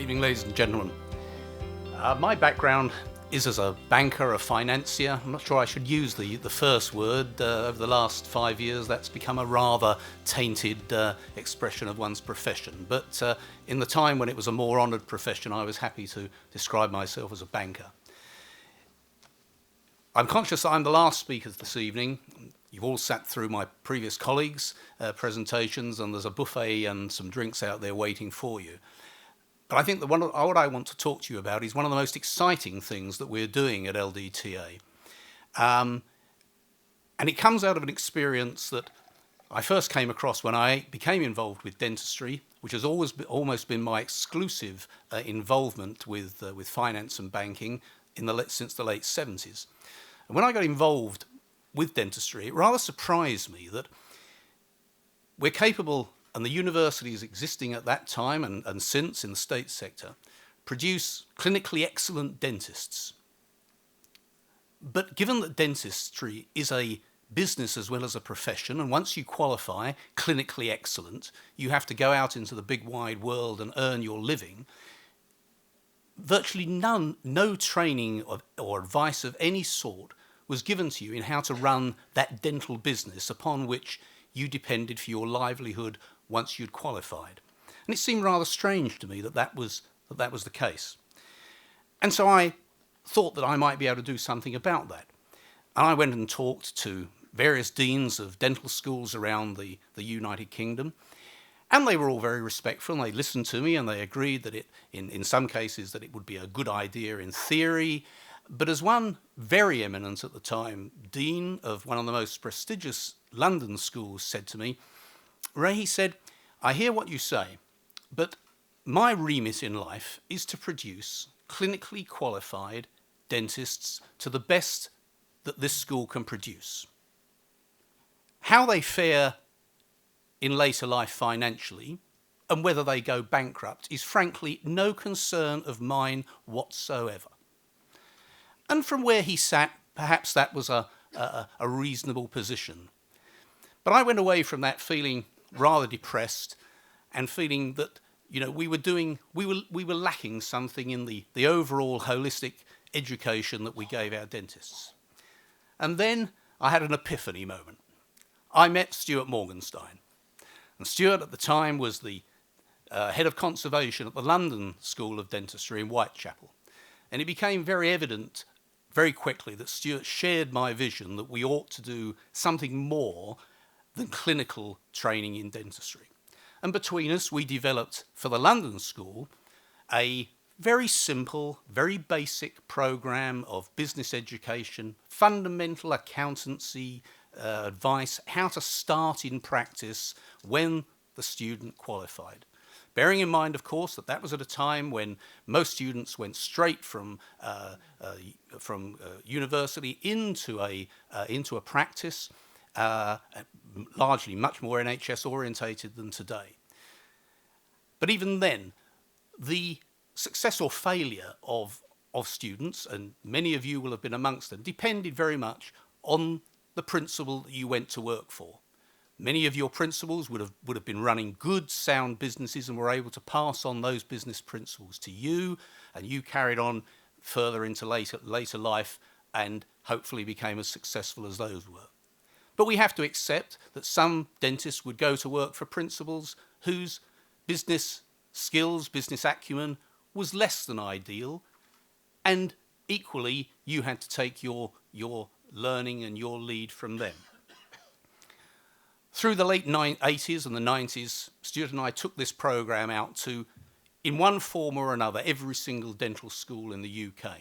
Good evening, ladies and gentlemen. My background is as a banker, a financier. I'm not sure I should use the first word. Over the last 5 years, that's become a rather tainted expression of one's profession. But in the time when it was a more honoured profession, I was happy to describe myself as a banker. I'm conscious that I'm the last speaker this evening. You've all sat through my previous colleagues' presentations, and there's a buffet and some drinks out there waiting for you. But I think that what I want to talk to you about is one of the most exciting things that we're doing at LDTA. And it comes out of an experience that I first came across when I became involved with dentistry, which has almost been my exclusive involvement with finance and banking since the late 70s. And when I got involved with dentistry, it rather surprised me that we're capable, and the universities existing at that time and since in the state sector, produce clinically excellent dentists. But given that dentistry is a business as well as a profession, and once you qualify clinically excellent, you have to go out into the big wide world and earn your living, virtually no training or advice of any sort was given to you in how to run that dental business upon which you depended for your livelihood once you'd qualified. And it seemed rather strange to me that was the case. And so I thought that I might be able to do something about that. And I went and talked to various deans of dental schools around the United Kingdom. And they were all very respectful, and they listened to me, and they agreed that in some cases that it would be a good idea in theory. But as one very eminent at the time dean of one of the most prestigious London schools said to me, Ray, he said, I hear what you say, but my remit in life is to produce clinically qualified dentists to the best that this school can produce. How they fare in later life financially and whether they go bankrupt is frankly no concern of mine whatsoever. And from where he sat, perhaps that was a reasonable position. But I went away from that feeling rather depressed and feeling that, you know, we were lacking something in the overall holistic education that we gave our dentists. And then I had an epiphany moment. I met Stuart Morgenstein. And Stuart at the time was the head of conservation at the London School of Dentistry in Whitechapel. And it became very evident very quickly that Stuart shared my vision that we ought to do something more than clinical training in dentistry. And between us, we developed for the London School a very simple, very basic program of business education, fundamental accountancy advice, how to start in practice when the student qualified. Bearing in mind, of course, that was at a time when most students went straight from university into a practice, largely much more NHS orientated than today. But even then, the success or failure of students, and many of you will have been amongst them, depended very much on the principal that you went to work for. Many of your principals would have been running good, sound businesses and were able to pass on those business principles to you, and you carried on further into later life and hopefully became as successful as those were. But we have to accept that some dentists would go to work for principals whose business skills, business acumen was less than ideal, and equally you had to take your learning and your lead from them. Through the late 80s and the 90s, Stuart and I took this program out to, in one form or another, every single dental school in the UK.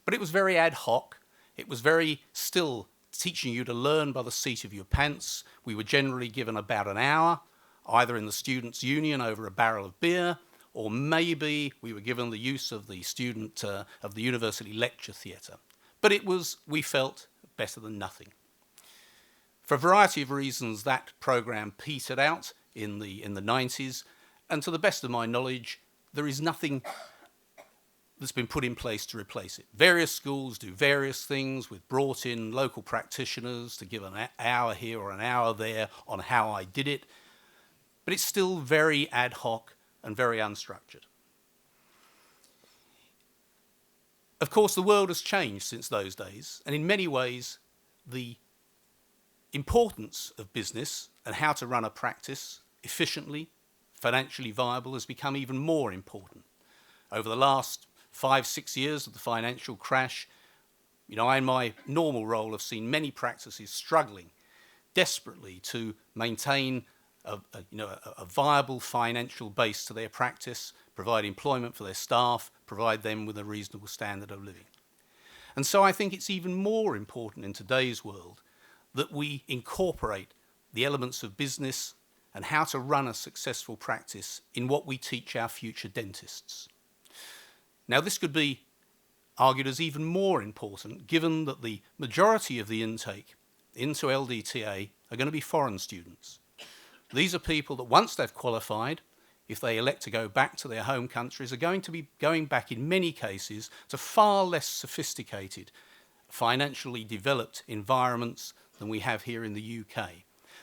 But it was very ad hoc. It was very still teaching you to learn by the seat of your pants. We were generally given about an hour, either in the students' union over a barrel of beer, or maybe we were given the use of the of the university lecture theatre. But it was, we felt, better than nothing. For a variety of reasons, that program petered out in the 90s, and to the best of my knowledge, there is nothing that's been put in place to replace it. Various schools do various things. We've brought in local practitioners to give an hour here or an hour there on how I did it, but it's still very ad hoc and very unstructured. Of course, the world has changed since those days, and in many ways, the importance of business and how to run a practice efficiently, financially viable, has become even more important. Over the last 5-6 years of the financial crash, I, in my normal role, have seen many practices struggling desperately to maintain a viable financial base to their practice, provide employment for their staff, provide them with a reasonable standard of living. And so I think it's even more important in today's world that we incorporate the elements of business and how to run a successful practice in what we teach our future dentists. Now, this could be argued as even more important given that the majority of the intake into LDTA are going to be foreign students. These are people that once they've qualified, if they elect to go back to their home countries, are going to be going back in many cases to far less sophisticated, financially developed environments than we have here in the UK.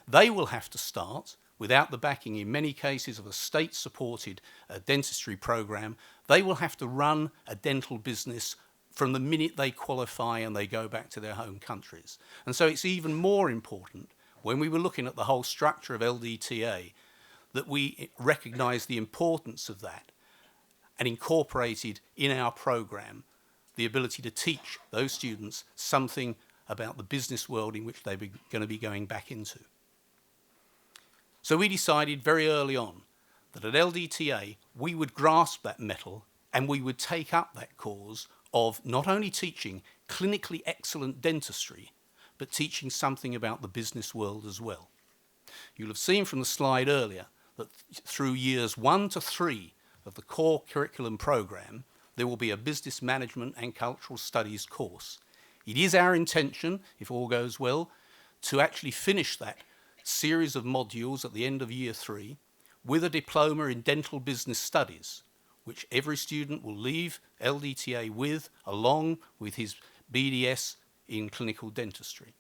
They will have to start without the backing, in many cases, of a state-supported dentistry program. They will have to run a dental business from the minute they qualify and they go back to their home countries. And so it's even more important, when we were looking at the whole structure of LDTA, that we recognise the importance of that and incorporated in our programme the ability to teach those students something about the business world in which they're going to be going back into. So we decided very early on that at LDTA we would grasp that mettle and we would take up that cause of not only teaching clinically excellent dentistry, but teaching something about the business world as well. You'll have seen from the slide earlier that through years 1 to 3 of the core curriculum programme, there will be a business management and cultural studies course. It is our intention, if all goes well, to actually finish that series of modules at the end of year 3 with a diploma in dental business studies, which every student will leave LDTA with, along with his BDS in clinical dentistry.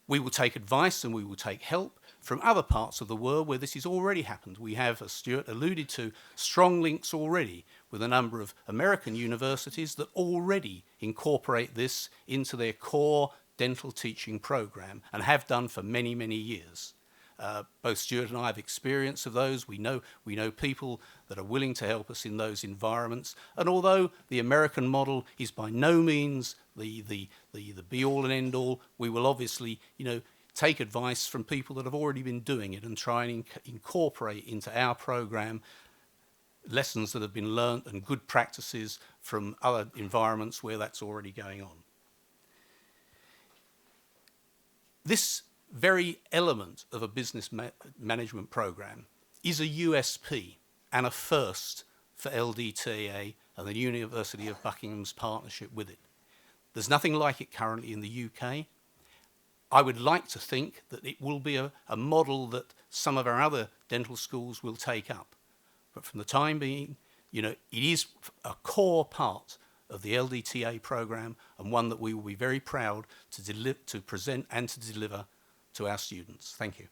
We will take advice and we will take help from other parts of the world where this has already happened. We have, as Stuart alluded to, strong links already with a number of American universities that already incorporate this into their core dental teaching program and have done for many, many years. Both Stuart and I have experience of those. We know people that are willing to help us in those environments. And although the American model is by no means the be-all and end-all, we will obviously, take advice from people that have already been doing it and try and incorporate into our program lessons that have been learnt and good practices from other environments where that's already going on. This very element of a business management program is a USP and a first for LDTA and the University of Buckingham's partnership with it. There's nothing like it currently in the UK. I would like to think that it will be a model that some of our other dental schools will take up. But from the time being, it is a core part of the LDTA program and one that we will be very proud to present and to deliver to our students. Thank you.